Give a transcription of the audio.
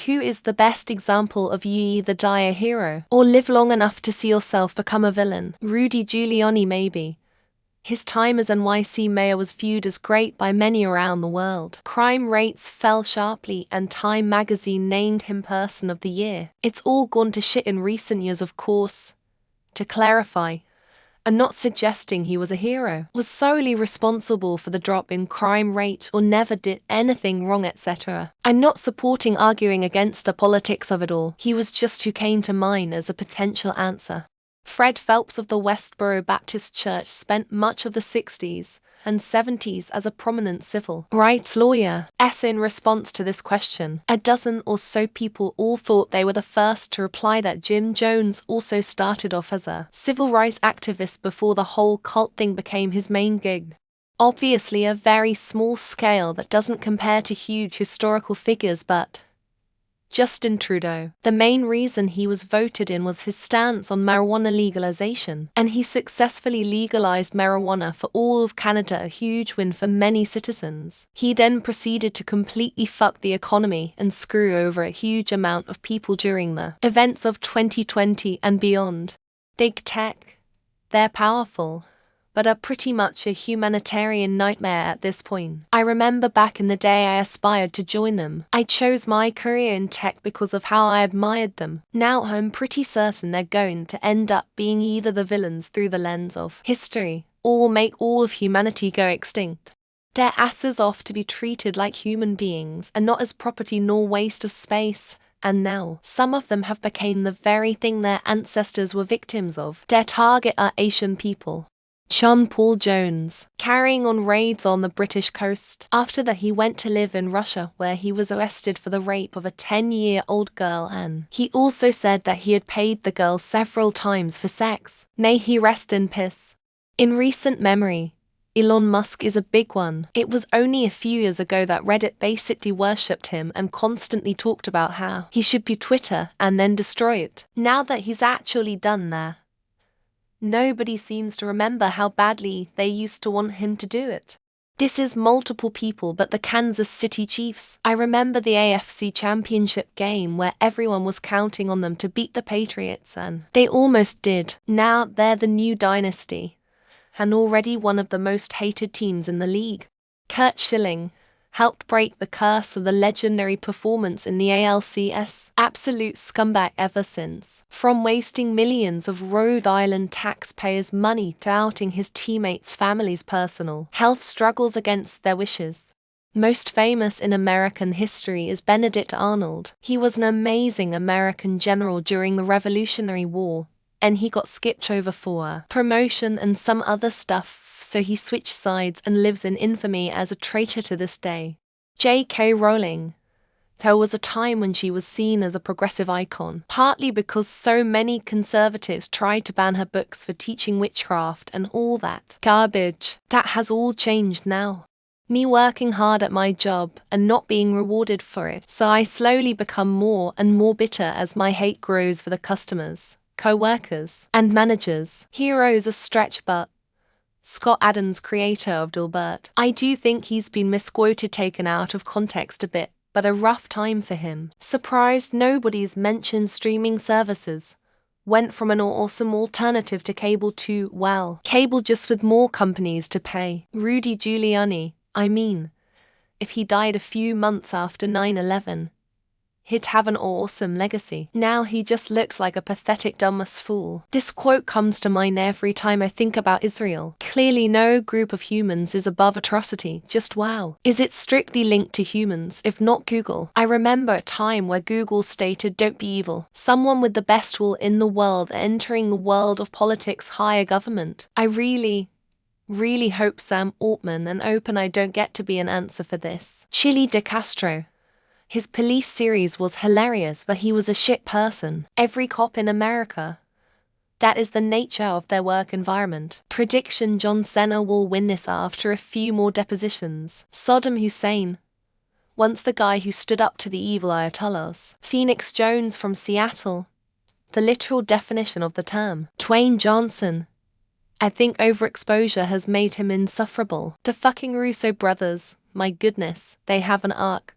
who is the best example of you either die a hero or live long enough to see yourself become a villain? Rudy Giuliani maybe. His time as NYC mayor was viewed as great by many around the world. Crime rates fell sharply and Time magazine named him Person of the Year. It's all gone to shit in recent years, of course. To clarify, I'm not suggesting he was a hero, was solely responsible for the drop in crime rate or never did anything wrong, etc. I'm not supporting arguing against the politics of it all. He was just who came to mind as a potential answer. Fred Phelps of the Westboro Baptist Church spent much of the 60s and 70s as a prominent civil rights lawyer. In response to this question, a dozen or so people all thought they were the first to reply that Jim Jones also started off as a civil rights activist before the whole cult thing became his main gig. Obviously a very small scale that doesn't compare to huge historical figures, but Justin Trudeau. The main reason he was voted in was his stance on marijuana legalization, and he successfully legalized marijuana for all of Canada, a huge win for many citizens. He then proceeded to completely fuck the economy and screw over a huge amount of people during the events of 2020 and beyond. Big tech, they're powerful, but are pretty much a humanitarian nightmare at this point. I remember back in the day I aspired to join them. I chose my career in tech because of how I admired them. Now I'm pretty certain they're going to end up being either the villains through the lens of history, or will make all of humanity go extinct. They're asses off to be treated like human beings and not as property nor waste of space. And now, some of them have become the very thing their ancestors were victims of. Their target are Asian people. Sean Paul Jones, carrying on raids on the British coast. After that he went to live in Russia, where he was arrested for the rape of a 10-year-old girl, and he also said that he had paid the girl several times for sex. May he rest in peace. In recent memory, Elon Musk is a big one. It was only a few years ago that Reddit basically worshipped him and constantly talked about how he should be Twitter and then destroy it. Now that he's actually done that, nobody seems to remember how badly they used to want him to do it. This is multiple people, but the Kansas City Chiefs. I remember the AFC Championship game where everyone was counting on them to beat the Patriots, and they almost did. Now they're the new dynasty, and already one of the most hated teams in the league. Kurt Schilling helped break the curse with a legendary performance in the ALCS. Absolute scumbag ever since. From wasting millions of Rhode Island taxpayers' money to outing his teammates' families' personal health struggles against their wishes. Most famous in American history is Benedict Arnold. He was an amazing American general during the Revolutionary War, and he got skipped over for promotion and some other stuff, so he switched sides and lives in infamy as a traitor to this day. J.K. Rowling. There was a time when she was seen as a progressive icon, partly because so many conservatives tried to ban her books for teaching witchcraft and all that garbage. That has all changed now. Me working hard at my job and not being rewarded for it, so I slowly become more and more bitter as my hate grows for the customers, co-workers, and managers. Hero is a stretch, but Scott Adams, creator of Dilbert. I do think he's been misquoted, taken out of context a bit, but a rough time for him. Surprised nobody's mentioned streaming services. Went from an awesome alternative to cable to, well, cable just with more companies to pay. Rudy Giuliani, I mean, if he died a few months after 9/11, he'd have an awesome legacy. Now he just looks like a pathetic dumbass fool. This quote comes to mind every time I think about Israel. Clearly no group of humans is above atrocity, just wow. Is it strictly linked to humans, if not Google? I remember a time where Google stated don't be evil. Someone with the best will in the world entering the world of politics, higher government. I really hope Sam Altman and OpenAI don't get to be an answer for this. Chili de Castro. His police series was hilarious, but he was a shit person. Every cop in America. That is the nature of their work environment. Prediction: John Cena will win this after a few more depositions. Saddam Hussein. Once the guy who stood up to the evil Ayatollahs. Phoenix Jones from Seattle. The literal definition of the term. Dwayne Johnson. I think overexposure has made him insufferable. The fucking Russo brothers. My goodness, they have an arc.